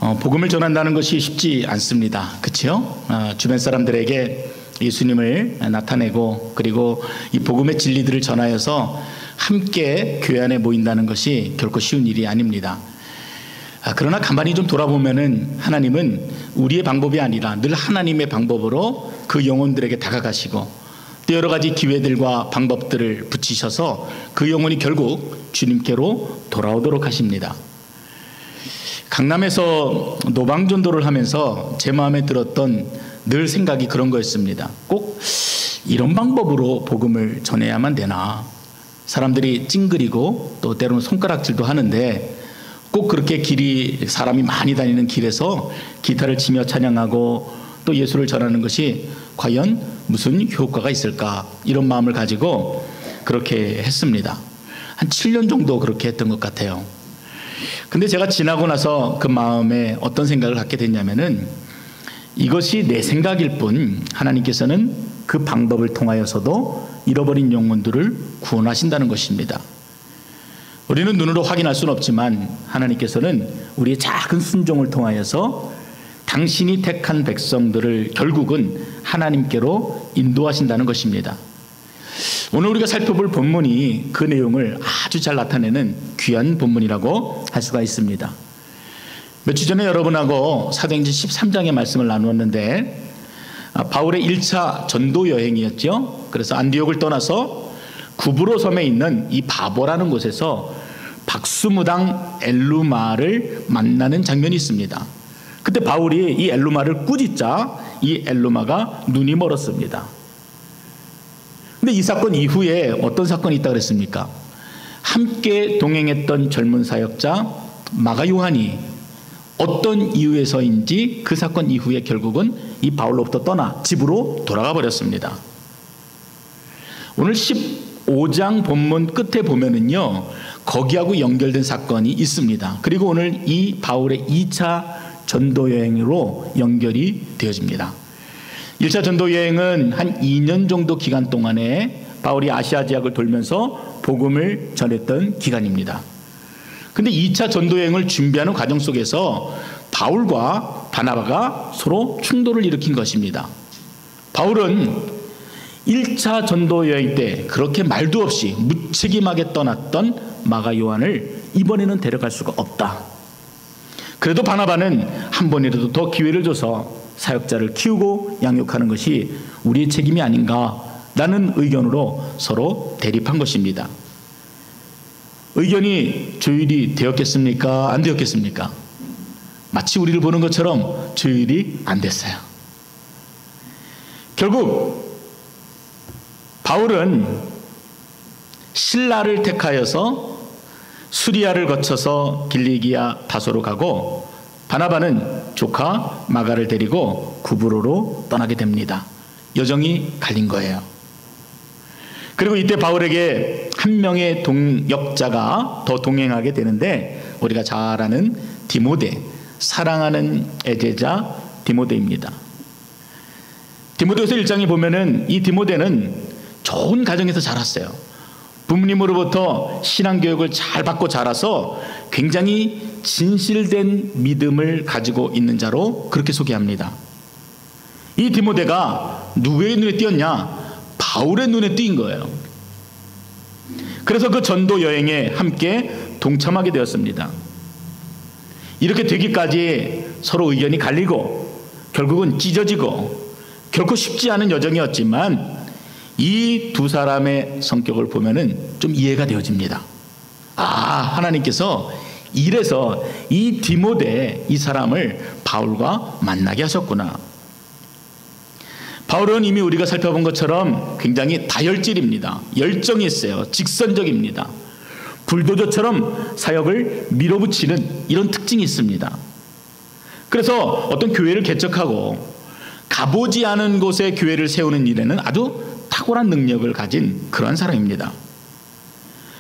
복음을 전한다는 것이 쉽지 않습니다. 그렇죠? 주변 사람들에게 예수님을 나타내고 그리고 이 복음의 진리들을 전하여서 함께 교회 안에 모인다는 것이 결코 쉬운 일이 아닙니다. 그러나 가만히 좀 돌아보면은 하나님은 우리의 방법이 아니라 늘 하나님의 방법으로 그 영혼들에게 다가가시고 또 여러 가지 기회들과 방법들을 붙이셔서 그 영혼이 결국 주님께로 돌아오도록 하십니다. 강남에서 노방전도를 하면서 제 마음에 들었던 늘 생각이 그런 거였습니다. 꼭 이런 방법으로 복음을 전해야만 되나. 사람들이 찡그리고 또 때로는 손가락질도 하는데 꼭 그렇게 사람이 많이 다니는 길에서 기타를 치며 찬양하고 또 예수를 전하는 것이 과연 무슨 효과가 있을까, 이런 마음을 가지고 그렇게 했습니다. 한 7년 정도 그렇게 했던 것 같아요. 근데 제가 지나고 나서 그 마음에 어떤 생각을 갖게 됐냐면은 이것이 내 생각일 뿐 하나님께서는 그 방법을 통하여서도 잃어버린 영혼들을 구원하신다는 것입니다. 우리는 눈으로 확인할 수는 없지만 하나님께서는 우리의 작은 순종을 통하여서 당신이 택한 백성들을 결국은 하나님께로 인도하신다는 것입니다. 오늘 우리가 살펴볼 본문이 그 내용을 아주 잘 나타내는 귀한 본문이라고 할 수가 있습니다. 며칠 전에 여러분하고 사도행전 13장의 말씀을 나누었는데 바울의 1차 전도 여행이었죠. 그래서 안디옥을 떠나서 구브로 섬에 있는 이 바보라는 곳에서 박수무당 엘루마를 만나는 장면이 있습니다. 그때 바울이 이 엘루마를 꾸짖자 이 엘루마가 눈이 멀었습니다. 근데 이 사건 이후에 어떤 사건이 있다고 그랬습니까? 함께 동행했던 젊은 사역자 마가 요한이 어떤 이유에서인지 그 사건 이후에 결국은 이 바울로부터 떠나 집으로 돌아가 버렸습니다. 오늘 15장 본문 끝에 보면은요, 거기하고 연결된 사건이 있습니다. 그리고 오늘 이 바울의 2차 전도 여행으로 연결이 되어집니다. 1차 전도 여행은 한 2년 정도 기간 동안에 바울이 아시아 지역을 돌면서 복음을 전했던 기간입니다. 근데 2차 전도 여행을 준비하는 과정 속에서 바울과 바나바가 서로 충돌을 일으킨 것입니다. 바울은 1차 전도 여행 때 그렇게 말도 없이 무책임하게 떠났던 마가 요한을 이번에는 데려갈 수가 없다. 그래도 바나바는 한 번이라도 더 기회를 줘서 사역자를 키우고 양육하는 것이 우리의 책임이 아닌가라는 의견으로 서로 대립한 것입니다. 의견이 조율이 되었겠습니까? 안 되었겠습니까? 마치 우리를 보는 것처럼 조율이 안 됐어요. 결국 바울은 실라를 택하여서 수리아를 거쳐서 길리기아 다소로 가고 바나바는 조카 마가를 데리고 구브로로 떠나게 됩니다. 여정이 갈린 거예요. 그리고 이때 바울에게 한 명의 동역자가 더 동행하게 되는데 우리가 잘 아는 디모데, 사랑하는 애제자 디모데입니다. 디모데후서 1장에 보면은 이 디모데는 좋은 가정에서 자랐어요. 부모님으로부터 신앙교육을 잘 받고 자라서 굉장히 진실된 믿음을 가지고 있는 자로 그렇게 소개합니다. 이 디모데가 누구의 눈에 띄었냐? 바울의 눈에 띈 거예요. 그래서 그 전도 여행에 함께 동참하게 되었습니다. 이렇게 되기까지 서로 의견이 갈리고 결국은 찢어지고 결코 쉽지 않은 여정이었지만 이 두 사람의 성격을 보면은 좀 이해가 되어집니다. 하나님께서 이래서 이 디모데, 이 사람을 바울과 만나게 하셨구나. 바울은 이미 우리가 살펴본 것처럼 굉장히 다혈질입니다. 열정이 있어요. 직선적입니다. 불도저처럼 사역을 밀어붙이는 이런 특징이 있습니다. 그래서 어떤 교회를 개척하고 가보지 않은 곳에 교회를 세우는 일에는 아주 탁월한 능력을 가진 그러한 사람입니다.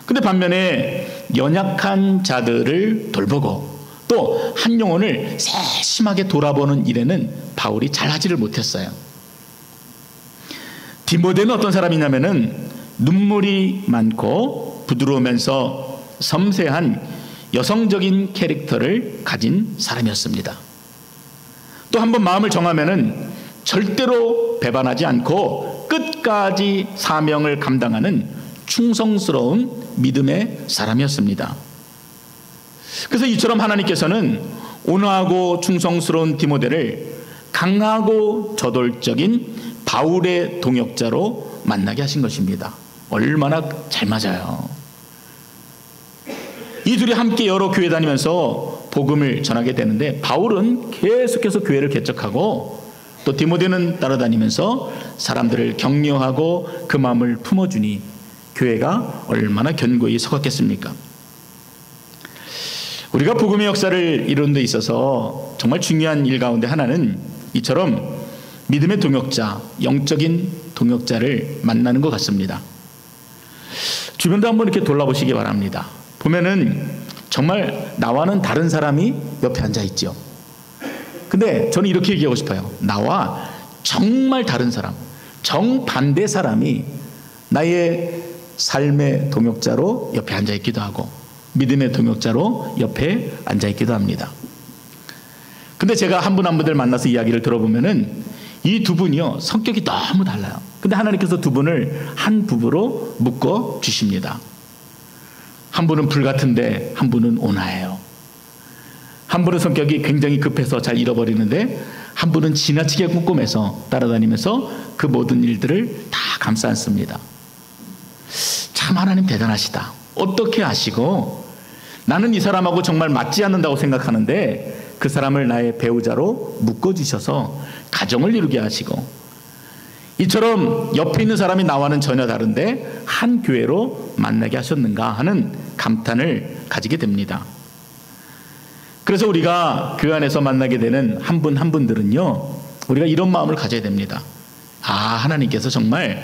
근데 반면에 연약한 자들을 돌보고 또 한 영혼을 세심하게 돌아보는 일에는 바울이 잘하지를 못했어요. 디모데는 어떤 사람이냐면은 눈물이 많고 부드러우면서 섬세한 여성적인 캐릭터를 가진 사람이었습니다. 또 한 번 마음을 정하면은 절대로 배반하지 않고 끝까지 사명을 감당하는 충성스러운 믿음의 사람이었습니다. 그래서 이처럼 하나님께서는 온화하고 충성스러운 디모데를 강하고 저돌적인 바울의 동역자로 만나게 하신 것입니다. 얼마나 잘 맞아요. 이 둘이 함께 여러 교회 다니면서 복음을 전하게 되는데, 바울은 계속해서 교회를 개척하고 또 디모데는 따라다니면서 사람들을 격려하고 그 마음을 품어주니 교회가 얼마나 견고히 서갔겠습니까? 우리가 복음의 역사를 이루는 데 있어서 정말 중요한 일 가운데 하나는 이처럼 믿음의 동역자, 영적인 동역자를 만나는 것 같습니다. 주변도 한번 이렇게 돌아보시기 바랍니다. 보면은 정말 나와는 다른 사람이 옆에 앉아 있죠. 근데 저는 이렇게 얘기하고 싶어요. 나와 정말 다른 사람, 정반대 사람이 나의 삶의 동역자로 옆에 앉아 있기도 하고 믿음의 동역자로 옆에 앉아 있기도 합니다. 근데 제가 한 분 한 분들 만나서 이야기를 들어보면은 이 두 분이요, 성격이 너무 달라요. 근데 하나님께서 두 분을 한 부부로 묶어 주십니다. 한 분은 불같은데 한 분은 온화해요. 한 분은 성격이 굉장히 급해서 잘 잃어버리는데 한 분은 지나치게 꼼꼼해서 따라다니면서 그 모든 일들을 다 감싸 안습니다. 참 하나님 대단하시다. 어떻게 아시고 나는 이 사람하고 정말 맞지 않는다고 생각하는데 그 사람을 나의 배우자로 묶어주셔서 가정을 이루게 하시고, 이처럼 옆에 있는 사람이 나와는 전혀 다른데 한 교회로 만나게 하셨는가 하는 감탄을 가지게 됩니다. 그래서 우리가 교회 안에서 만나게 되는 한 분 한 분들은요, 우리가 이런 마음을 가져야 됩니다. 아, 하나님께서 정말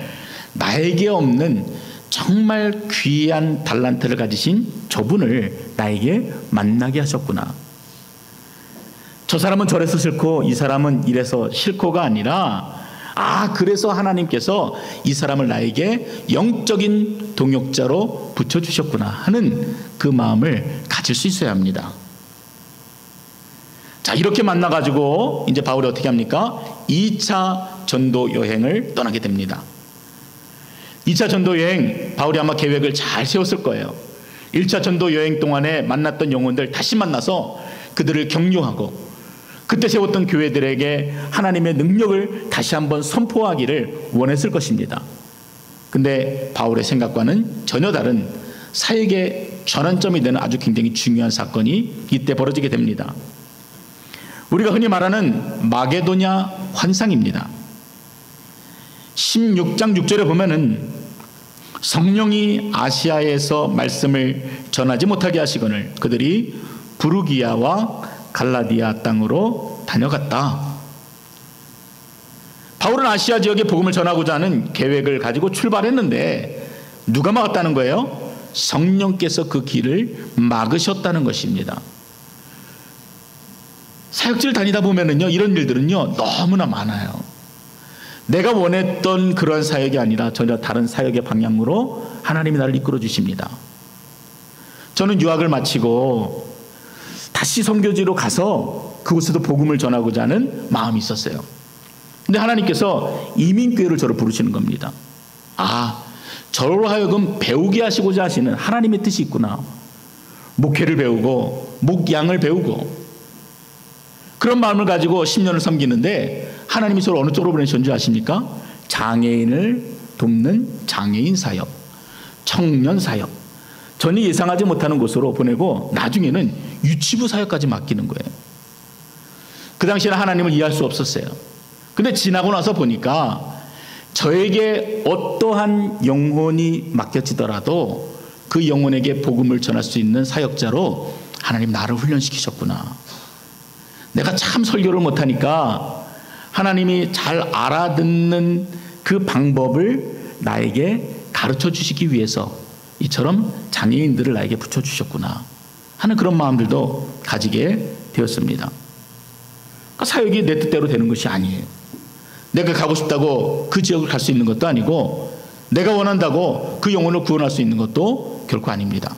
나에게 없는 정말 귀한 달란트를 가지신 저분을 나에게 만나게 하셨구나. 저 사람은 저래서 싫고 이 사람은 이래서 싫고가 아니라, 아, 그래서 하나님께서 이 사람을 나에게 영적인 동역자로 붙여주셨구나 하는 그 마음을 가질 수 있어야 합니다. 자, 이렇게 만나가지고 이제 바울이 어떻게 합니까? 2차 전도 여행을 떠나게 됩니다. 2차 전도 여행, 바울이 아마 계획을 잘 세웠을 거예요. 1차 전도 여행 동안에 만났던 영혼들 다시 만나서 그들을 격려하고 그때 세웠던 교회들에게 하나님의 능력을 다시 한번 선포하기를 원했을 것입니다. 근데 바울의 생각과는 전혀 다른 사역의 전환점이 되는 아주 굉장히 중요한 사건이 이때 벌어지게 됩니다. 우리가 흔히 말하는 마게도냐 환상입니다. 16장 6절에 보면은 성령이 아시아에서 말씀을 전하지 못하게 하시거늘 그들이 부르기아와 갈라디아 땅으로 다녀갔다. 바울은 아시아 지역에 복음을 전하고자 하는 계획을 가지고 출발했는데 누가 막았다는 거예요? 성령께서 그 길을 막으셨다는 것입니다. 사역지를 다니다 보면은요, 이런 일들은요 너무나 많아요. 내가 원했던 그런 사역이 아니라 전혀 다른 사역의 방향으로 하나님이 나를 이끌어 주십니다. 저는 유학을 마치고 다시 선교지로 가서 그곳에도 복음을 전하고자 하는 마음이 있었어요. 근데 하나님께서 이민교회를 저를 부르시는 겁니다. 아, 저로 하여금 배우게 하시고자 하시는 하나님의 뜻이 있구나. 목회를 배우고 목양을 배우고 그런 마음을 가지고 10년을 섬기는데 하나님이 저를 어느 쪽으로 보내셨는 줄 아십니까? 장애인을 돕는 장애인 사역, 청년 사역, 전혀 예상하지 못하는 곳으로 보내고 나중에는 유치부 사역까지 맡기는 거예요. 그 당시에는 하나님을 이해할 수 없었어요. 근데 지나고 나서 보니까 저에게 어떠한 영혼이 맡겨지더라도 그 영혼에게 복음을 전할 수 있는 사역자로 하나님 나를 훈련시키셨구나. 내가 참 설교를 못하니까 하나님이 잘 알아듣는 그 방법을 나에게 가르쳐 주시기 위해서 이처럼 장애인들을 나에게 붙여주셨구나 하는 그런 마음들도 가지게 되었습니다. 그러니까 사역이 내 뜻대로 되는 것이 아니에요. 내가 가고 싶다고 그 지역을 갈 수 있는 것도 아니고 내가 원한다고 그 영혼을 구원할 수 있는 것도 결코 아닙니다.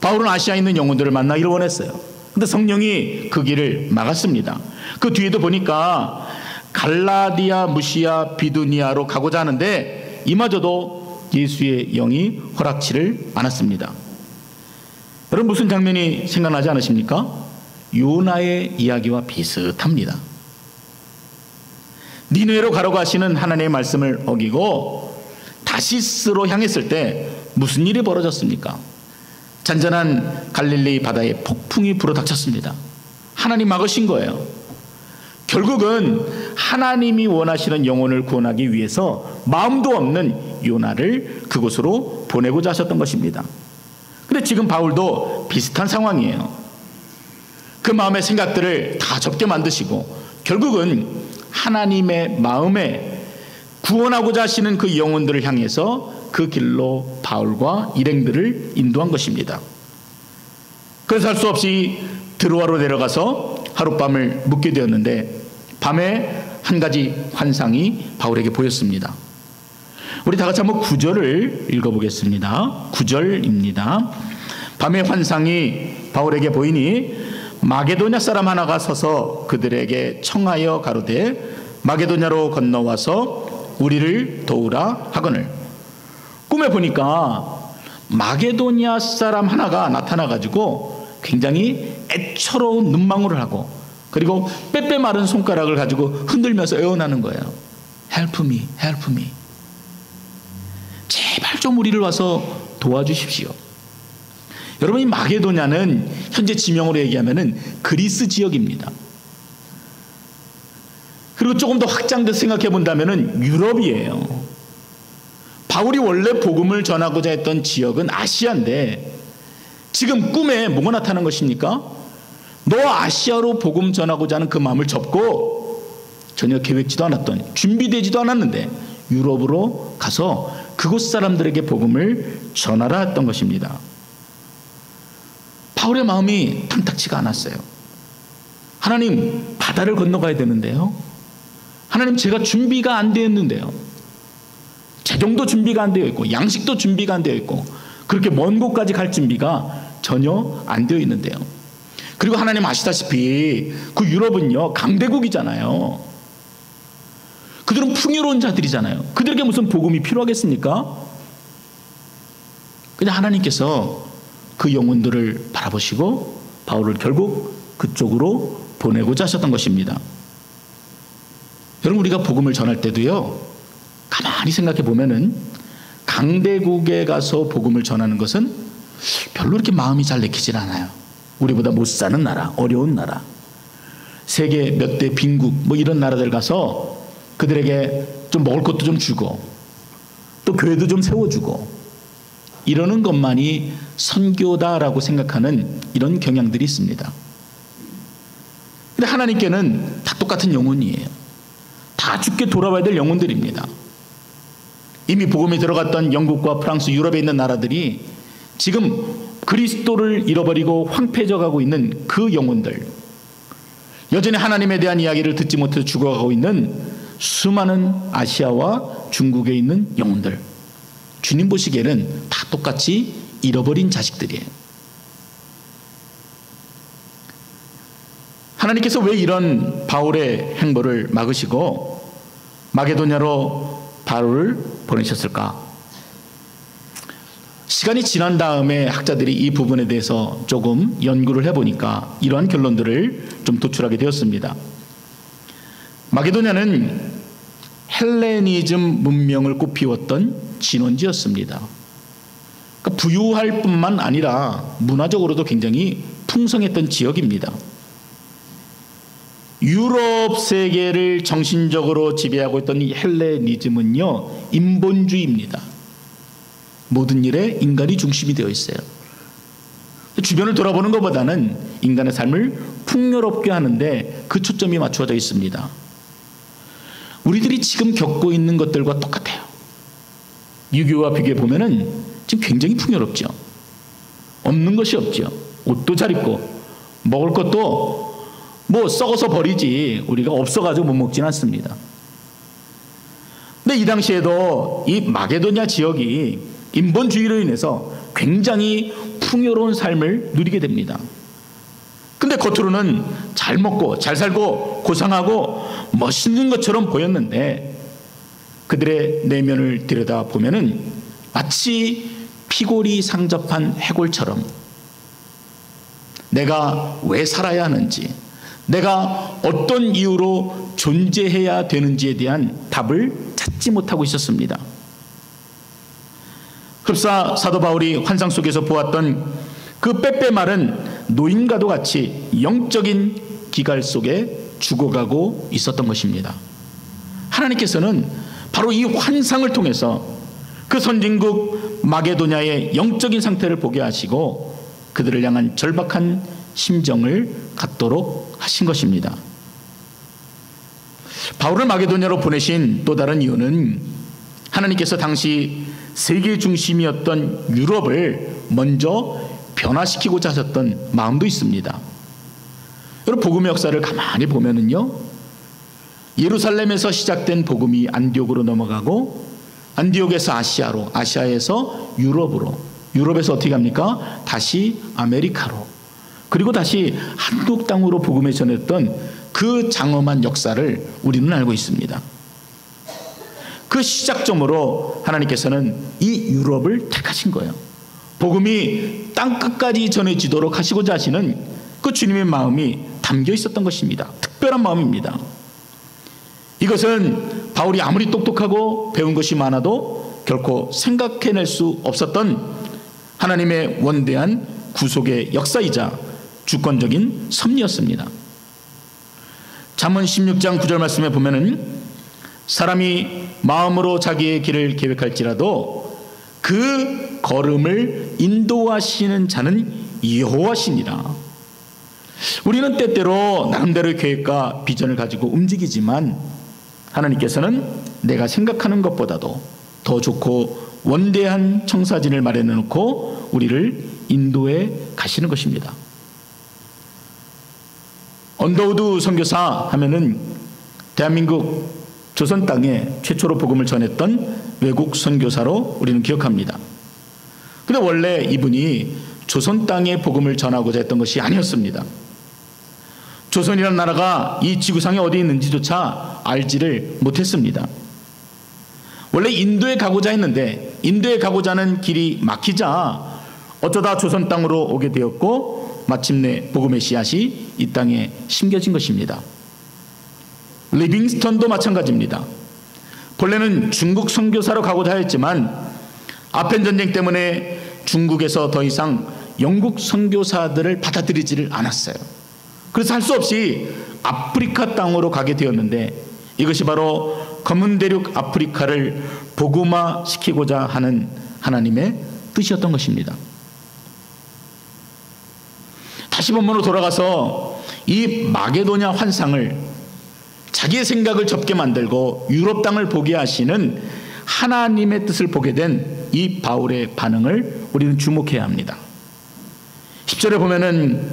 바울은 아시아에 있는 영혼들을 만나기를 원했어요. 근데 성령이 그 길을 막았습니다. 그 뒤에도 보니까 갈라디아, 무시아, 비두니아로 가고자 하는데 이마저도 예수의 영이 허락치를 않았습니다. 여러분, 무슨 장면이 생각나지 않으십니까? 요나의 이야기와 비슷합니다. 니느웨로 가라고 하시는 하나님의 말씀을 어기고 다시스로 향했을 때 무슨 일이 벌어졌습니까? 잔잔한 갈릴리 바다에 폭풍이 불어닥쳤습니다. 하나님 막으신 거예요. 결국은 하나님이 원하시는 영혼을 구원하기 위해서 마음도 없는 요나를 그곳으로 보내고자 하셨던 것입니다. 근데 지금 바울도 비슷한 상황이에요. 그 마음의 생각들을 다 접게 만드시고 결국은 하나님의 마음에 구원하고자 하시는 그 영혼들을 향해서 그 길로 바울과 일행들을 인도한 것입니다. 그래서 할 수 없이 드로아로 내려가서 하룻밤을 묵게 되었는데 밤에 한 가지 환상이 바울에게 보였습니다. 우리 다 같이 한번 9절을 읽어보겠습니다. 9절입니다. 밤의 환상이 바울에게 보이니 마게도냐 사람 하나가 서서 그들에게 청하여 가로되 마게도냐로 건너와서 우리를 도우라 하거늘. 꿈에 보니까 마게도냐 사람 하나가 나타나가지고 굉장히 애처로운 눈망울을 하고 그리고 빼빼 마른 손가락을 가지고 흔들면서 애원하는 거예요. Help me, help me. 제발 좀 우리를 와서 도와주십시오. 여러분, 이 마게도냐는 현재 지명으로 얘기하면은 그리스 지역입니다. 그리고 조금 더 확장돼서 생각해 본다면은 유럽이에요. 바울이 원래 복음을 전하고자 했던 지역은 아시아인데 지금 꿈에 뭐가 나타난 것입니까? 너 아시아로 복음 전하고자 하는 그 마음을 접고 전혀 계획지도 않았던, 준비되지도 않았는데 유럽으로 가서 그곳 사람들에게 복음을 전하라 했던 것입니다. 바울의 마음이 탐탁치가 않았어요. 하나님, 바다를 건너가야 되는데요. 하나님, 제가 준비가 안 되었는데요. 재정도 준비가 안 되어 있고 양식도 준비가 안 되어 있고 그렇게 먼 곳까지 갈 준비가 전혀 안 되어 있는데요. 그리고 하나님 아시다시피 그 유럽은요 강대국이잖아요. 그들은 풍요로운 자들이잖아요. 그들에게 무슨 복음이 필요하겠습니까? 그냥 하나님께서 그 영혼들을 바라보시고 바울을 결국 그쪽으로 보내고자 하셨던 것입니다. 여러분, 우리가 복음을 전할 때도요, 가만히 생각해 보면은 강대국에 가서 복음을 전하는 것은 별로 이렇게 마음이 잘 내키질 않아요. 우리보다 못 사는 나라, 어려운 나라, 세계 몇 대 빈국 뭐 이런 나라들 가서 그들에게 좀 먹을 것도 좀 주고 또 교회도 좀 세워주고 이러는 것만이 선교다라고 생각하는 이런 경향들이 있습니다. 근데 하나님께는 다 똑같은 영혼이에요. 다 죽게 돌아와야 될 영혼들입니다. 이미 복음이 들어갔던 영국과 프랑스, 유럽에 있는 나라들이 지금 그리스도를 잃어버리고 황폐해져 가고 있는 그 영혼들, 여전히 하나님에 대한 이야기를 듣지 못해서 죽어가고 있는 수많은 아시아와 중국에 있는 영혼들, 주님 보시기에는 다 똑같이 잃어버린 자식들이에요. 하나님께서 왜 이런 바울의 행보를 막으시고 마게도냐로 바울을 보내셨을까? 시간이 지난 다음에 학자들이 이 부분에 대해서 조금 연구를 해보니까 이러한 결론들을 좀 도출하게 되었습니다. 마게도냐는 헬레니즘 문명을 꽃피웠던 진원지였습니다. 그러니까 부유할 뿐만 아니라 문화적으로도 굉장히 풍성했던 지역입니다. 유럽 세계를 정신적으로 지배하고 있던 이 헬레니즘은요, 인본주의입니다. 모든 일에 인간이 중심이 되어 있어요. 주변을 돌아보는 것보다는 인간의 삶을 풍요롭게 하는데 그 초점이 맞춰져 있습니다. 우리들이 지금 겪고 있는 것들과 똑같아요. 유교와 비교해 보면은 지금 굉장히 풍요롭죠. 없는 것이 없죠. 옷도 잘 입고 먹을 것도 뭐 썩어서 버리지 우리가 없어가지고 못 먹진 않습니다. 근데 이 당시에도 이 마게도냐 지역이 인본주의로 인해서 굉장히 풍요로운 삶을 누리게 됩니다. 근데 겉으로는 잘 먹고 잘 살고 고상하고 멋있는 것처럼 보였는데 그들의 내면을 들여다보면은 마치 피골이 상접한 해골처럼 내가 왜 살아야 하는지, 내가 어떤 이유로 존재해야 되는지에 대한 답을 찾지 못하고 있었습니다. 흡사 사도 바울이 환상 속에서 보았던 그 빼빼 마른 노인과도 같이 영적인 기갈 속에 죽어가고 있었던 것입니다. 하나님께서는 바로 이 환상을 통해서 그 선진국 마게도냐의 영적인 상태를 보게 하시고 그들을 향한 절박한 심정을 갖도록 하신 것입니다. 바울을 마게도냐로 보내신 또 다른 이유는 하나님께서 당시 세계 중심이었던 유럽을 먼저 변화시키고자 하셨던 마음도 있습니다. 여러분, 복음의 역사를 가만히 보면은요, 예루살렘에서 시작된 복음이 안디옥으로 넘어가고 안디옥에서 아시아로, 아시아에서 유럽으로, 유럽에서 어떻게 합니까? 다시 아메리카로, 그리고 다시 한국 땅으로 복음을 전했던 그 장엄한 역사를 우리는 알고 있습니다. 그 시작점으로 하나님께서는 이 유럽을 택하신 거예요. 복음이 땅끝까지 전해지도록 하시고자 하시는 그 주님의 마음이 담겨 있었던 것입니다. 특별한 마음입니다. 이것은 바울이 아무리 똑똑하고 배운 것이 많아도 결코 생각해낼 수 없었던 하나님의 원대한 구속의 역사이자 주권적인 섭리였습니다. 잠언 16장 9절 말씀에 보면은 사람이 마음으로 자기의 길을 계획할지라도 그 걸음을 인도하시는 자는 여호와시니라. 우리는 때때로 나름대로의 계획과 비전을 가지고 움직이지만 하나님께서는 내가 생각하는 것보다도 더 좋고 원대한 청사진을 마련해 놓고 우리를 인도해 가시는 것입니다. 언더우드 선교사 하면은 대한민국 조선 땅에 최초로 복음을 전했던 외국 선교사로 우리는 기억합니다. 근데 원래 이분이 조선 땅에 복음을 전하고자 했던 것이 아니었습니다. 조선이라는 나라가 이 지구상에 어디 있는지조차 알지를 못했습니다. 원래 인도에 가고자 했는데 인도에 가고자 하는 길이 막히자 어쩌다 조선 땅으로 오게 되었고 마침내 복음의 씨앗이 이 땅에 심겨진 것입니다. 리빙스턴도 마찬가지입니다. 본래는 중국 선교사로 가고자 하였지만 아펜 전쟁 때문에 중국에서 더 이상 영국 선교사들을 받아들이지를 않았어요. 그래서 할 수 없이 아프리카 땅으로 가게 되었는데 이것이 바로 검은 대륙 아프리카를 복음화시키고자 하는 하나님의 뜻이었던 것입니다. 다시 본문으로 돌아가서 이 마게도냐 환상을 자기의 생각을 접게 만들고 유럽 땅을 보게 하시는 하나님의 뜻을 보게 된 이 바울의 반응을 우리는 주목해야 합니다. 10절에 보면은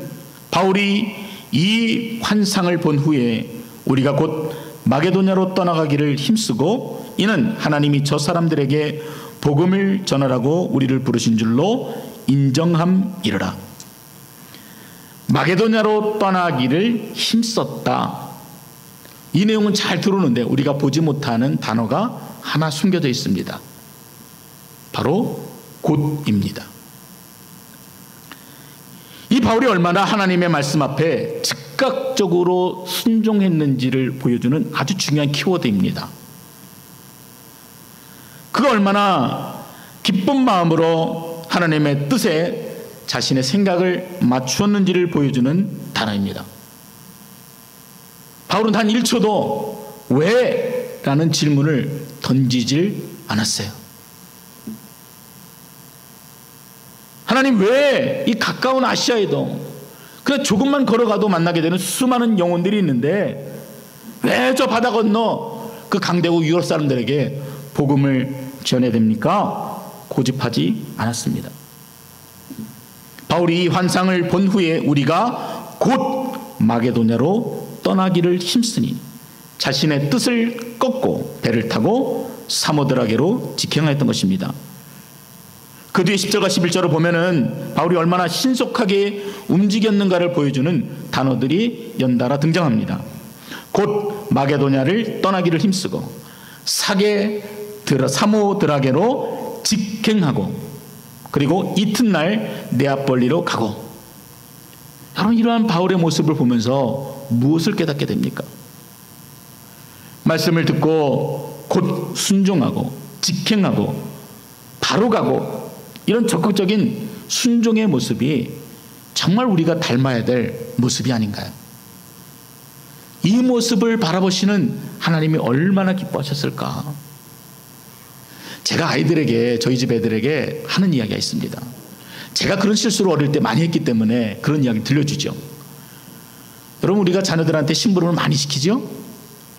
바울이 이 환상을 본 후에 우리가 곧 마게도냐로 떠나가기를 힘쓰고 이는 하나님이 저 사람들에게 복음을 전하라고 우리를 부르신 줄로 인정함이르라. 마게도냐로 떠나기를 힘썼다. 이 내용은 잘 들어오는데 우리가 보지 못하는 단어가 하나 숨겨져 있습니다. 바로 곧입니다. 이 바울이 얼마나 하나님의 말씀 앞에 즉각적으로 순종했는지를 보여주는 아주 중요한 키워드입니다. 그가 얼마나 기쁜 마음으로 하나님의 뜻에 자신의 생각을 맞추었는지를 보여주는 단어입니다. 바울은 단 1초도 왜? 라는 질문을 던지질 않았어요. 하나님, 왜 이 가까운 아시아에도 그냥 조금만 걸어가도 만나게 되는 수많은 영혼들이 있는데 왜 저 바다 건너 그 강대국 유럽 사람들에게 복음을 전해야 됩니까? 고집하지 않았습니다. 바울이 이 환상을 본 후에 우리가 곧 마게도냐로 떠나기를 힘쓰니 자신의 뜻을 꺾고 배를 타고 사모드라게로 직행하였던 것입니다. 그 뒤에 10절과 11절을 보면은 바울이 얼마나 신속하게 움직였는가를 보여주는 단어들이 연달아 등장합니다. 곧 마게도냐를 떠나기를 힘쓰고 사모드라게로 직행하고 그리고 이튿날 네아폴리로 가고. 여러분, 이러한 바울의 모습을 보면서 무엇을 깨닫게 됩니까? 말씀을 듣고 곧 순종하고 직행하고 바로 가고, 이런 적극적인 순종의 모습이 정말 우리가 닮아야 될 모습이 아닌가요? 이 모습을 바라보시는 하나님이 얼마나 기뻐하셨을까? 제가 아이들에게, 저희 집 애들에게 하는 이야기가 있습니다. 제가 그런 실수를 어릴 때 많이 했기 때문에 그런 이야기 들려주죠. 여러분, 우리가 자녀들한테 심부름을 많이 시키죠?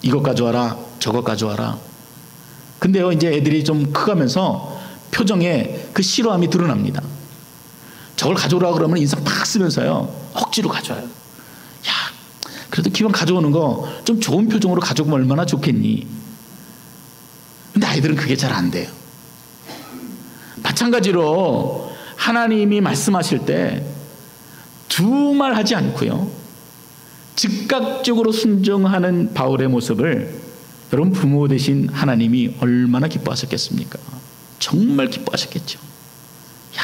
이것 가져와라, 저것 가져와라. 근데요, 이제 애들이 좀 커가면서 표정에 그 싫어함이 드러납니다. 저걸 가져오라고 그러면 인상 팍 쓰면서요, 억지로 가져와요. 야, 그래도 기왕 가져오는 거 좀 좋은 표정으로 가져오면 얼마나 좋겠니? 근데 아이들은 그게 잘 안 돼요. 마찬가지로 하나님이 말씀하실 때 두말 하지 않고요, 즉각적으로 순종하는 바울의 모습을 여러분, 부모 되신 하나님이 얼마나 기뻐하셨겠습니까? 정말 기뻐하셨겠죠. 야,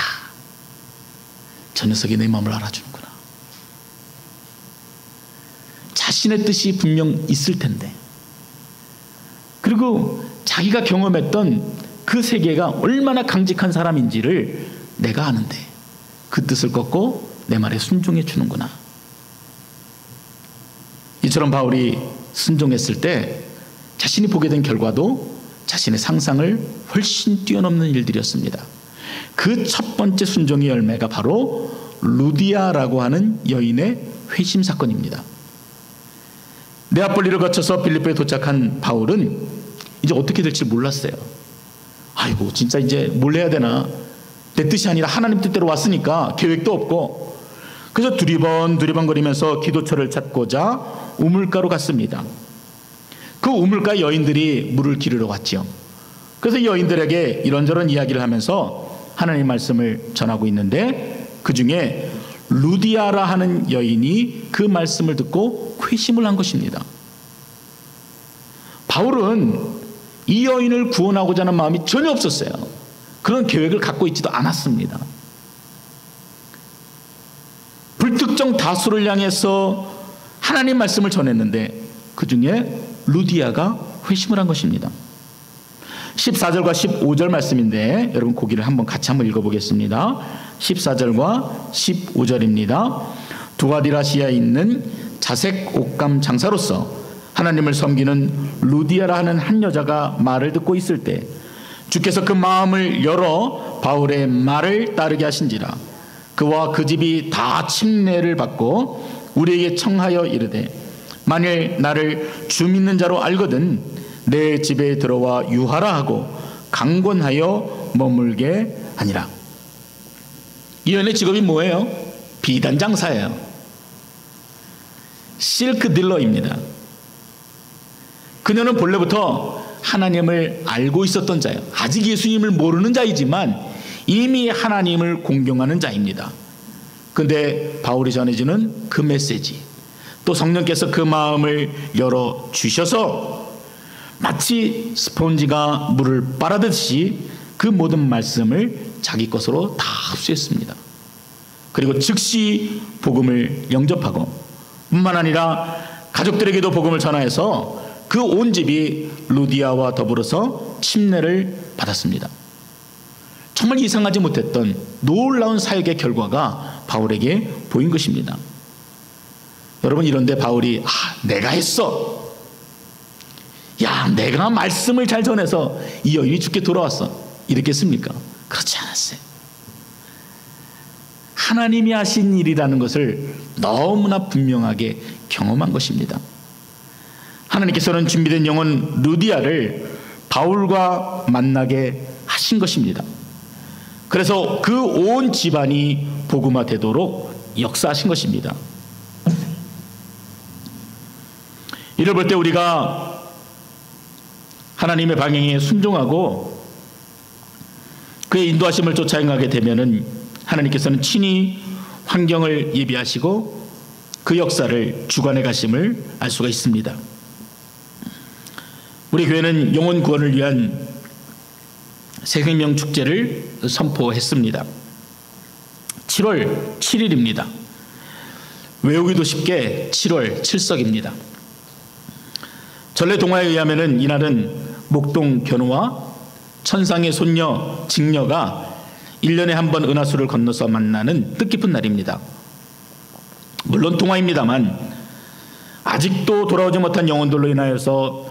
저 녀석이 내 마음을 알아주는구나. 자신의 뜻이 분명 있을 텐데, 그리고 자기가 경험했던 그 세계가 얼마나 강직한 사람인지를 내가 아는데 그 뜻을 꺾고 내 말에 순종해 주는구나. 이처럼 바울이 순종했을 때 자신이 보게 된 결과도 자신의 상상을 훨씬 뛰어넘는 일들이었습니다. 그 첫 번째 순종의 열매가 바로 루디아라고 하는 여인의 회심 사건입니다. 네아폴리를 거쳐서 빌립보에 도착한 바울은 이제 어떻게 될지 몰랐어요. 아이고, 진짜 이제 뭘 해야 되나? 내 뜻이 아니라 하나님 뜻대로 왔으니까 계획도 없고. 그래서 두리번거리면서 기도처를 찾고자 우물가로 갔습니다. 그 우물가 여인들이 물을 기르러 왔죠. 그래서 여인들에게 이런저런 이야기를 하면서 하나님 말씀을 전하고 있는데, 그 중에 루디아라 하는 여인이 그 말씀을 듣고 회심을 한 것입니다. 바울은 이 여인을 구원하고자 하는 마음이 전혀 없었어요. 그런 계획을 갖고 있지도 않았습니다. 불특정 다수를 향해서 하나님 말씀을 전했는데 그 중에 루디아가 회심을 한 것입니다. 14절과 15절 말씀인데 여러분, 고기를 같이 한번 읽어보겠습니다. 14절과 15절입니다. 두아디라시아에 있는 자색 옷감 장사로서 하나님을 섬기는 루디아라 하는 한 여자가 말을 듣고 있을 때 주께서 그 마음을 열어 바울의 말을 따르게 하신지라. 그와 그 집이 다 침례를 받고 우리에게 청하여 이르되, 만일 나를 주 믿는 자로 알거든 내 집에 들어와 유하라 하고 강권하여 머물게 하니라. 이 여인의 직업이 뭐예요? 비단 장사예요. 실크 딜러입니다. 그녀는 본래부터 하나님을 알고 있었던 자예요. 아직 예수님을 모르는 자이지만 이미 하나님을 공경하는 자입니다. 근데 바울이 전해주는 그 메시지, 또 성령께서 그 마음을 열어주셔서 마치 스폰지가 물을 빨아듯이 그 모든 말씀을 자기 것으로 다 흡수했습니다. 그리고 즉시 복음을 영접하고 뿐만 아니라 가족들에게도 복음을 전하여서 그 온 집이 루디아와 더불어서 침례를 받았습니다. 정말 예상하지 못했던 놀라운 사역의 결과가 바울에게 보인 것입니다. 여러분, 이런데 바울이 내가 했어, 야, 내가 말씀을 잘 전해서 이 여인이 죽게 돌아왔어, 이랬겠습니까? 그렇지 않았어요. 하나님이 하신 일이라는 것을 너무나 분명하게 경험한 것입니다. 하나님께서는 준비된 영혼 루디아를 바울과 만나게 하신 것입니다. 그래서 그 온 집안이 복음화 되도록 역사하신 것입니다. 이를 볼 때 우리가 하나님의 방향에 순종하고 그의 인도하심을 쫓아 행하게 되면은 하나님께서는 친히 환경을 예비하시고 그 역사를 주관해 가심을 알 수가 있습니다. 우리 교회는 영혼 구원을 위한 새생명 축제를 선포했습니다. 7월 7일입니다. 외우기도 쉽게 7월 7석입니다. 전래 동화에 의하면 이날은 목동 견우와 천상의 손녀 직녀가 1년에 한 번 은하수를 건너서 만나는 뜻깊은 날입니다. 물론 동화입니다만 아직도 돌아오지 못한 영혼들로 인하여서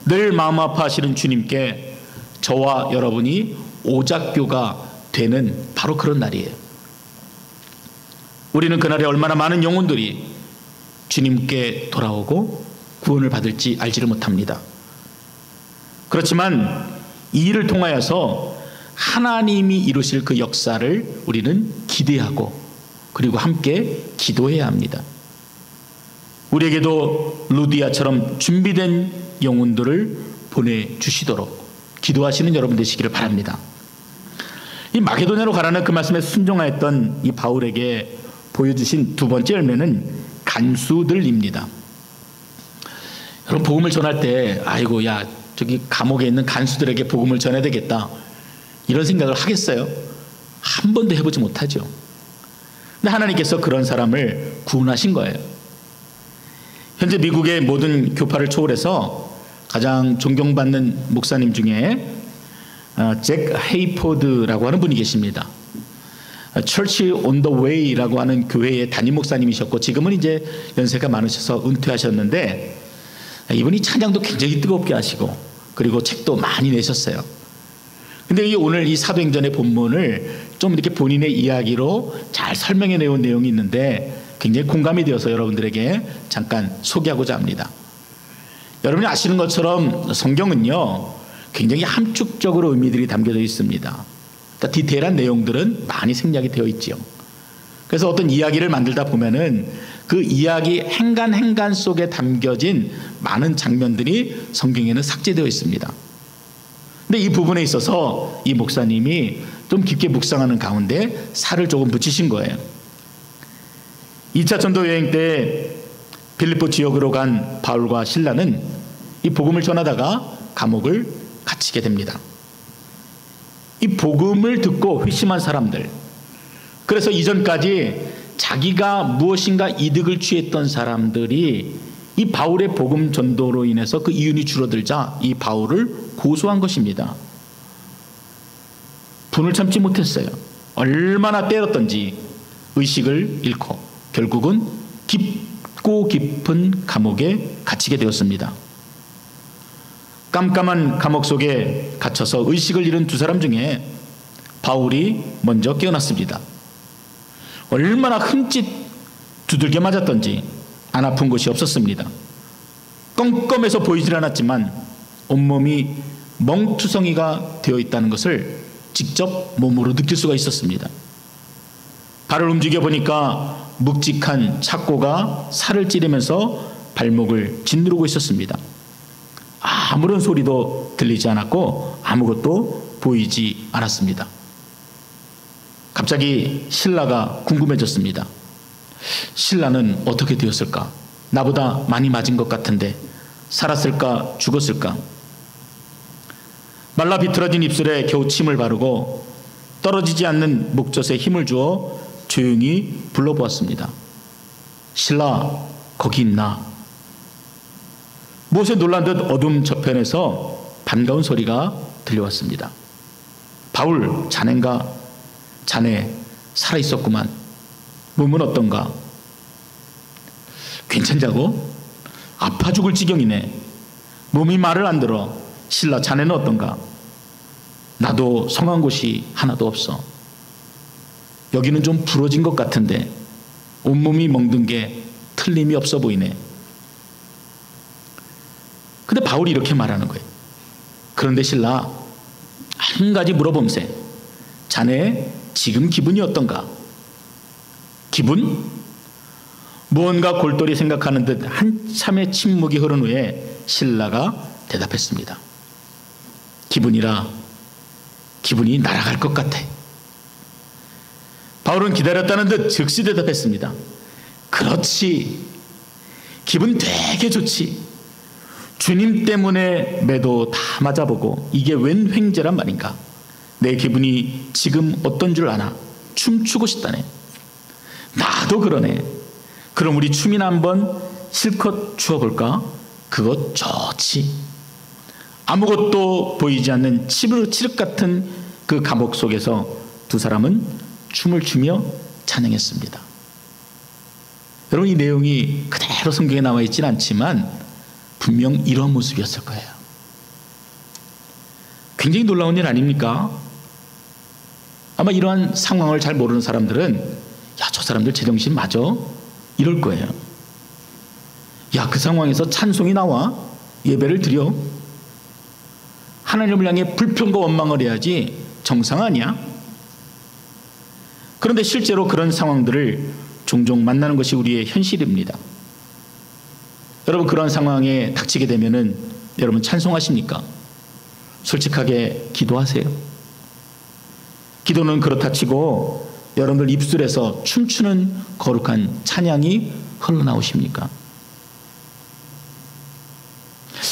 늘 마음 아파하시는 주님께 저와 여러분이 오작교가 되는 바로 그런 날이에요. 우리는 그날에 얼마나 많은 영혼들이 주님께 돌아오고 구원을 받을지 알지를 못합니다. 그렇지만 이 일을 통하여서 하나님이 이루실 그 역사를 우리는 기대하고 그리고 함께 기도해야 합니다. 우리에게도 루디아처럼 준비된 영혼들을 보내주시도록 기도하시는 여러분 되시기를 바랍니다. 이 마게도냐로 가라는 그 말씀에 순종하였던 이 바울에게 보여주신 두 번째 열매는 간수들입니다. 여러분 복음을 전할 때 아이고 야 저기 감옥에 있는 간수들에게 복음을 전해야 되겠다 이런 생각을 하겠어요? 한 번도 해보지 못하죠. 근데 하나님께서 그런 사람을 구원하신 거예요. 현재 미국의 모든 교파를 초월해서 가장 존경받는 목사님 중에 잭 헤이포드라고 하는 분이 계십니다. Church on the Way라고 하는 교회의 담임 목사님이셨고 지금은 이제 연세가 많으셔서 은퇴하셨는데 이분이 찬양도 굉장히 뜨겁게 하시고 그리고 책도 많이 내셨어요. 근데 오늘 이 사도행전의 본문을 좀 이렇게 본인의 이야기로 잘 설명해 내온 내용이 있는데 굉장히 공감이 되어서 여러분들에게 잠깐 소개하고자 합니다. 여러분이 아시는 것처럼 성경은요 굉장히 함축적으로 의미들이 담겨져 있습니다. 그러니까 디테일한 내용들은 많이 생략이 되어 있죠. 그래서 어떤 이야기를 만들다 보면은 그 이야기 행간 속에 담겨진 많은 장면들이 성경에는 삭제되어 있습니다. 근데 이 부분에 있어서 이 목사님이 좀 깊게 묵상하는 가운데 살을 조금 붙이신 거예요. 2차 전도 여행 때 빌립보 지역으로 간 바울과 실라는 이 복음을 전하다가 감옥을 갇히게 됩니다. 이 복음을 듣고 회심한 사람들, 그래서 이전까지 자기가 무엇인가 이득을 취했던 사람들이 이 바울의 복음 전도로 인해서 그 이윤이 줄어들자 이 바울을 고소한 것입니다. 분을 참지 못했어요. 얼마나 때렸던지 의식을 잃고 결국은 깊고 깊은 감옥에 갇히게 되었습니다. 깜깜한 감옥 속에 갇혀서 의식을 잃은 두 사람 중에 바울이 먼저 깨어났습니다. 얼마나 흠칫 두들겨 맞았던지 안 아픈 곳이 없었습니다. 껌껌해서 보이질 않았지만 온몸이 멍투성이가 되어 있다는 것을 직접 몸으로 느낄 수가 있었습니다. 발을 움직여 보니까 묵직한 착고가 살을 찌르면서 발목을 짓누르고 있었습니다. 아무런 소리도 들리지 않았고 아무것도 보이지 않았습니다. 갑자기 신라가 궁금해졌습니다. 신라는 어떻게 되었을까? 나보다 많이 맞은 것 같은데 살았을까 죽었을까? 말라 비틀어진 입술에 겨우 침을 바르고 떨어지지 않는 목젖에 힘을 주어 조용히 불러보았습니다. 신라 거기 있나? 무엇에 놀란 듯 어둠 저편에서 반가운 소리가 들려왔습니다. 바울 자넨가? 자네 살아있었구만. 몸은 어떤가? 괜찮자고? 아파 죽을 지경이네. 몸이 말을 안 들어. 신라 자네는 어떤가? 나도 성한 곳이 하나도 없어. 여기는 좀 부러진 것 같은데 온몸이 멍든 게 틀림이 없어 보이네. 근데 바울이 이렇게 말하는 거예요. 그런데 신라 한 가지 물어봄세. 자네 지금 기분이 어떤가? 기분? 무언가 골똘히 생각하는 듯 한참의 침묵이 흐른 후에 신라가 대답했습니다. 기분이라 기분이 날아갈 것 같아. 바울은 기다렸다는 듯 즉시 대답했습니다. 그렇지. 기분 되게 좋지. 주님 때문에 매도 다 맞아보고 이게 웬 횡재란 말인가. 내 기분이 지금 어떤 줄 아나? 춤추고 싶다네. 나도 그러네. 그럼 우리 춤이나 한번 실컷 추어볼까? 그것 좋지. 아무것도 보이지 않는 칠흑 같은 그 감옥 속에서 두 사람은 춤을 추며 찬양했습니다. 여러분, 이 내용이 그대로 성경에 나와 있지는 않지만 분명 이런 모습이었을 거예요. 굉장히 놀라운 일 아닙니까? 아마 이러한 상황을 잘 모르는 사람들은 야, 저 사람들 제정신 맞아? 이럴 거예요. 야, 그 상황에서 찬송이 나와? 예배를 드려? 하나님을 향해 불평과 원망을 해야지 정상 아니야? 그런데 실제로 그런 상황들을 종종 만나는 것이 우리의 현실입니다. 여러분, 그런 상황에 닥치게 되면은 여러분 찬송하십니까? 솔직하게 기도하세요. 기도는 그렇다 치고 여러분들 입술에서 춤추는 거룩한 찬양이 흘러나오십니까?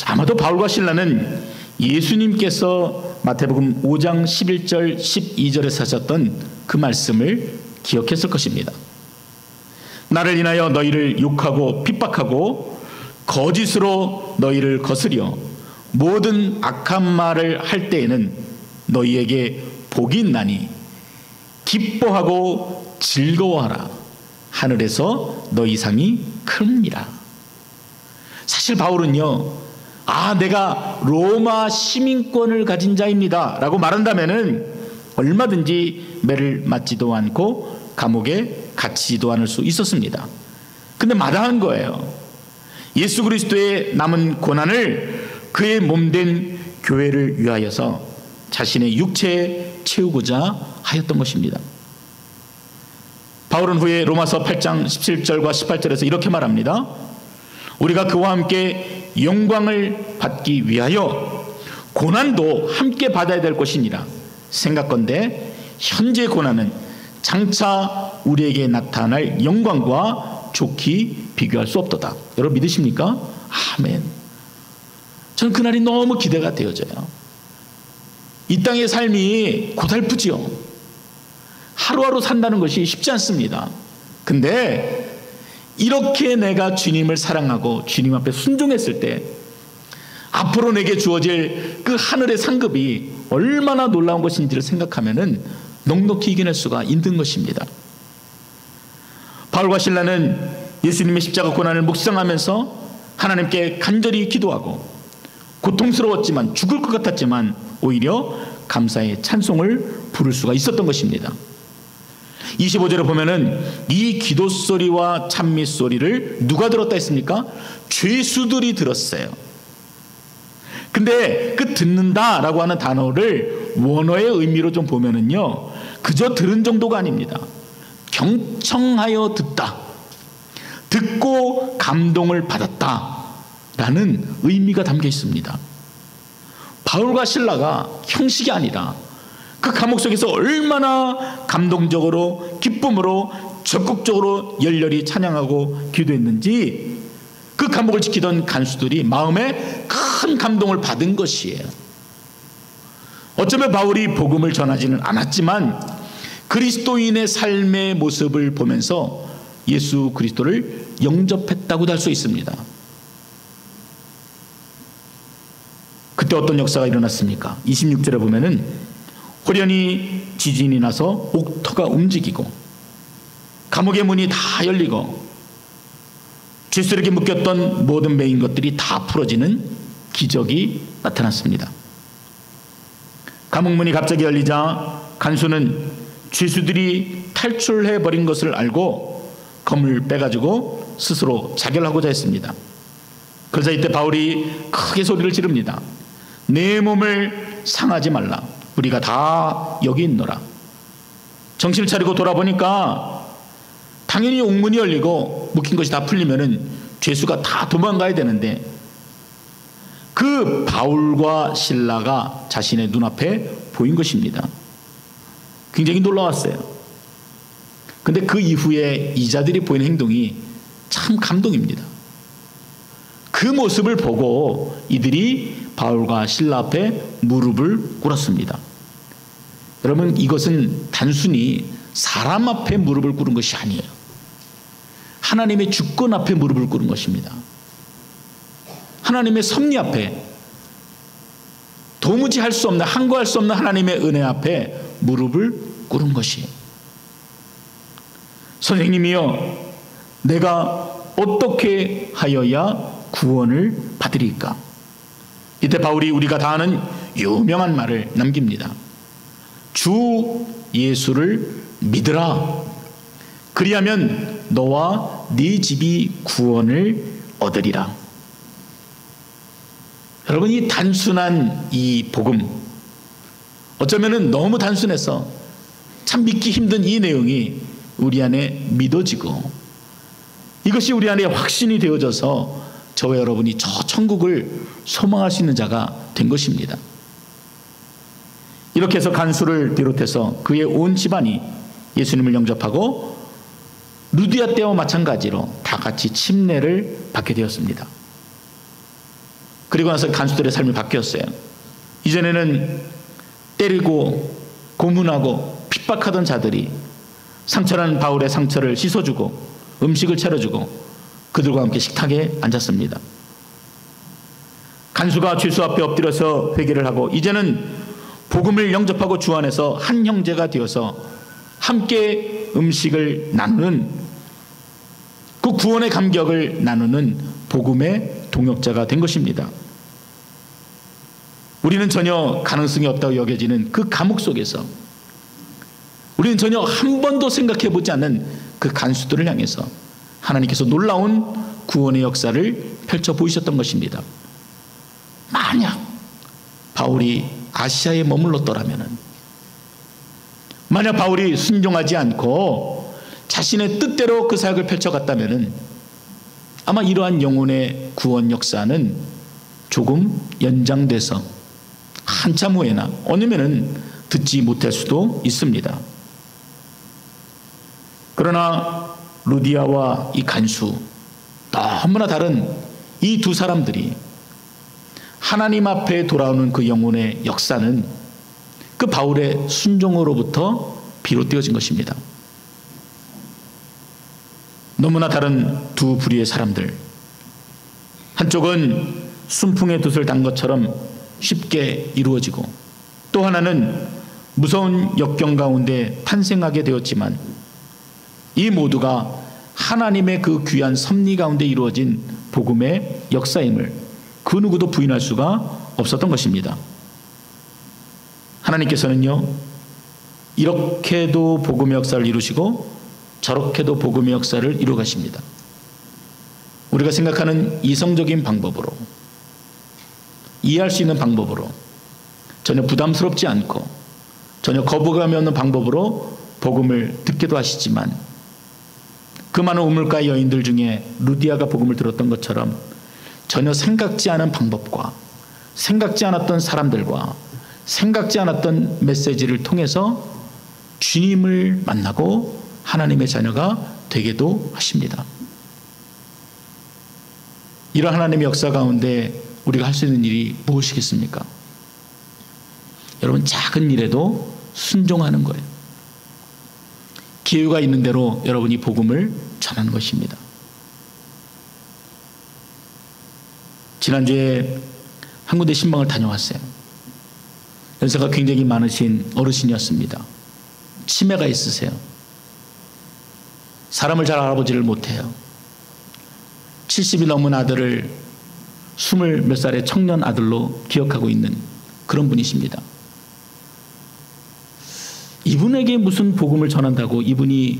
아마도 바울과 실라는 예수님께서 마태복음 5장 11절 12절에 하셨던 그 말씀을 기억했을 것입니다. 나를 인하여 너희를 욕하고 핍박하고 거짓으로 너희를 거스려 모든 악한 말을 할 때에는 너희에게 복이 있나니 기뻐하고 즐거워하라. 하늘에서 너희 상이 큽니다. 사실 바울은요, 내가 로마 시민권을 가진 자입니다 라고 말한다면은 얼마든지 매를 맞지도 않고 감옥에 갇히지도 않을 수 있었습니다. 근데 마다한 거예요. 예수 그리스도의 남은 고난을 그의 몸된 교회를 위하여서 자신의 육체에 채우고자 하였던 것입니다. 바울은 후에 로마서 8장 17절과 18절에서 이렇게 말합니다. 우리가 그와 함께 영광을 받기 위하여 고난도 함께 받아야 될 것이니라. 생각건대 현재 고난은 장차 우리에게 나타날 영광과 좋게 비교할 수 없도다. 여러분 믿으십니까? 아멘. 저는 그날이 너무 기대가 되어져요. 이 땅의 삶이 고달프지요. 하루하루 산다는 것이 쉽지 않습니다. 근데 이렇게 내가 주님을 사랑하고 주님 앞에 순종했을 때 앞으로 내게 주어질 그 하늘의 상급이 얼마나 놀라운 것인지를 생각하면은 넉넉히 이겨낼 수가 있는 것입니다. 바울과 실라는 예수님의 십자가 고난을 묵상하면서 하나님께 간절히 기도하고 고통스러웠지만 죽을 것 같았지만 오히려 감사의 찬송을 부를 수가 있었던 것입니다. 25절에 보면은 이 기도 소리와 찬미 소리를 누가 들었다 했습니까? 죄수들이 들었어요. 근데 그 듣는다라고 하는 단어를 원어의 의미로 좀 보면은요, 그저 들은 정도가 아닙니다. 경청하여 듣다, 듣고 감동을 받았다라는 의미가 담겨 있습니다. 바울과 실라가 형식이 아니라 그 감옥 속에서 얼마나 감동적으로 기쁨으로 적극적으로 열렬히 찬양하고 기도했는지 그 감옥을 지키던 간수들이 마음에 큰 감동을 받은 것이에요. 어쩌면 바울이 복음을 전하지는 않았지만 그리스도인의 삶의 모습을 보면서 예수 그리스도를 영접했다고도 할 수 있습니다. 그때 어떤 역사가 일어났습니까? 26절에 보면은 호련히 지진이 나서 옥터가 움직이고 감옥의 문이 다 열리고 죄수에게 묶였던 모든 매인 것들이 다 풀어지는 기적이 나타났습니다. 감옥문이 갑자기 열리자 간수는 죄수들이 탈출해버린 것을 알고 검을 빼가지고 스스로 자결하고자 했습니다. 그러자 이때 바울이 크게 소리를 지릅니다. 내 몸을 상하지 말라. 우리가 다 여기 있노라. 정신을 차리고 돌아보니까 당연히 옥문이 열리고 묶인 것이 다 풀리면은 죄수가 다 도망가야 되는데 그 바울과 실라가 자신의 눈앞에 보인 것입니다. 굉장히 놀라웠어요. 근데 그 이후에 이자들이 보이는 행동이 참 감동입니다. 그 모습을 보고 이들이 바울과 실라 앞에 무릎을 꿇었습니다. 여러분, 이것은 단순히 사람 앞에 무릎을 꿇은 것이 아니에요. 하나님의 주권 앞에 무릎을 꿇은 것입니다. 하나님의 섭리 앞에, 도무지 할 수 없는, 항거할 수 없는 하나님의 은혜 앞에 무릎을 꿇은 것이에요. 선생님이여, 내가 어떻게 하여야 구원을 받으리까? 이때 바울이 우리가 다 아는 유명한 말을 남깁니다. 주 예수를 믿으라. 그리하면 너와 네 집이 구원을 얻으리라. 여러분, 이 단순한 이 복음, 어쩌면은 너무 단순해서 참 믿기 힘든 이 내용이 우리 안에 믿어지고 이것이 우리 안에 확신이 되어져서 저와 여러분이 저 천국을 소망할 수 있는 자가 된 것입니다. 이렇게 해서 간수를 비롯해서 그의 온 집안이 예수님을 영접하고 루디아 때와 마찬가지로 다 같이 침례를 받게 되었습니다. 그리고 나서 간수들의 삶이 바뀌었어요. 이전에는 때리고 고문하고 핍박하던 자들이 상처난 바울의 상처를 씻어주고 음식을 차려주고 그들과 함께 식탁에 앉았습니다. 간수가 죄수 앞에 엎드려서 회개를 하고 이제는 복음을 영접하고 주 안에서 한 형제가 되어서 함께 음식을 나누는, 그 구원의 감격을 나누는 복음의 동역자가 된 것입니다. 우리는 전혀 가능성이 없다고 여겨지는 그 감옥 속에서 우리는 전혀 한 번도 생각해 보지 않는 그 간수들을 향해서 하나님께서 놀라운 구원의 역사를 펼쳐 보이셨던 것입니다. 만약 바울이 아시아에 머물렀더라면, 만약 바울이 순종하지 않고 자신의 뜻대로 그 사역을 펼쳐갔다면 아마 이러한 영혼의 구원 역사는 조금 연장돼서 한참 후에나 아니면은 듣지 못할 수도 있습니다. 그러나 루디아와 이 간수, 너무나 다른 이 두 사람들이 하나님 앞에 돌아오는 그 영혼의 역사는 그 바울의 순종으로부터 비롯되어진 것입니다. 너무나 다른 두 부류의 사람들, 한쪽은 순풍의 돛을 단 것처럼 쉽게 이루어지고, 또 하나는 무서운 역경 가운데 탄생하게 되었지만 이 모두가 하나님의 그 귀한 섭리 가운데 이루어진 복음의 역사임을 그 누구도 부인할 수가 없었던 것입니다. 하나님께서는요, 이렇게도 복음의 역사를 이루시고 저렇게도 복음의 역사를 이루어 가십니다. 우리가 생각하는 이성적인 방법으로, 이해할 수 있는 방법으로, 전혀 부담스럽지 않고 전혀 거부감이 없는 방법으로 복음을 듣기도 하시지만, 그 많은 우물가의 여인들 중에 루디아가 복음을 들었던 것처럼 전혀 생각지 않은 방법과 생각지 않았던 사람들과 생각지 않았던 메시지를 통해서 주님을 만나고 하나님의 자녀가 되게도 하십니다. 이런 하나님의 역사 가운데 우리가 할 수 있는 일이 무엇이겠습니까? 여러분, 작은 일에도 순종하는 거예요. 기회가 있는 대로 여러분이 복음을 전하는 것입니다. 지난주에 한 군데 신방을 다녀왔어요. 연세가 굉장히 많으신 어르신이었습니다. 치매가 있으세요. 사람을 잘 알아보지를 못해요. 70이 넘은 아들을 20몇 살의 청년 아들로 기억하고 있는 그런 분이십니다. 이분에게 무슨 복음을 전한다고 이분이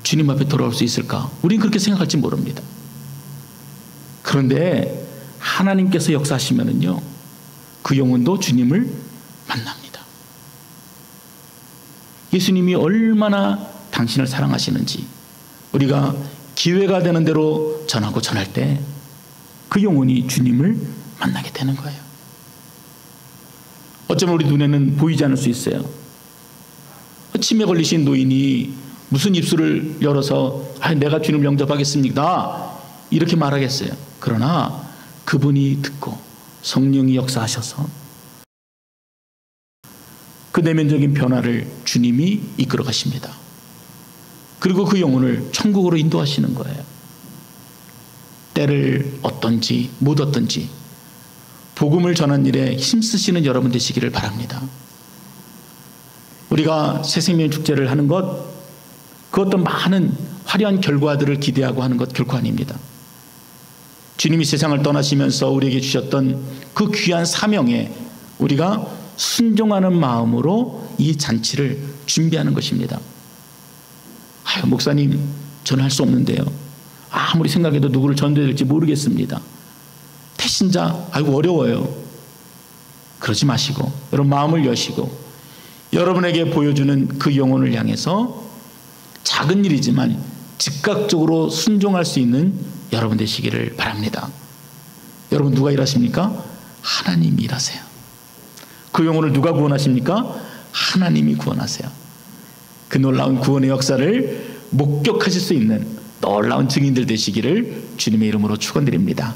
주님 앞에 돌아올 수 있을까? 우린 그렇게 생각할지 모릅니다. 그런데 하나님께서 역사하시면은요, 그 영혼도 주님을 만납니다. 예수님이 얼마나 당신을 사랑하시는지 우리가 기회가 되는 대로 전하고 전할 때 그 영혼이 주님을 만나게 되는 거예요. 어쩌면 우리 눈에는 보이지 않을 수 있어요. 치매 걸리신 노인이 무슨 입술을 열어서 내가 주님을 영접하겠습니다 이렇게 말하겠어요. 그러나 그분이 듣고 성령이 역사하셔서 그 내면적인 변화를 주님이 이끌어 가십니다. 그리고 그 영혼을 천국으로 인도하시는 거예요. 때를 얻든지 못 얻든지 복음을 전하는 일에 힘쓰시는 여러분 되시기를 바랍니다. 우리가 새생명 축제를 하는 것, 그 어떤 많은 화려한 결과들을 기대하고 하는 것 결코 아닙니다. 주님이 세상을 떠나시면서 우리에게 주셨던 그 귀한 사명에 우리가 순종하는 마음으로 이 잔치를 준비하는 것입니다. 목사님, 저는 할 수 없는데요. 아무리 생각해도 누구를 전도해야 될지 모르겠습니다. 태신자, 어려워요. 그러지 마시고 여러분 마음을 여시고 여러분에게 보여주는 그 영혼을 향해서 작은 일이지만 즉각적으로 순종할 수 있는 여러분 되시기를 바랍니다. 여러분 누가 일하십니까? 하나님이 일하세요. 그 영혼을 누가 구원하십니까? 하나님이 구원하세요. 그 놀라운 구원의 역사를 목격하실 수 있는 놀라운 증인들 되시기를 주님의 이름으로 축원드립니다.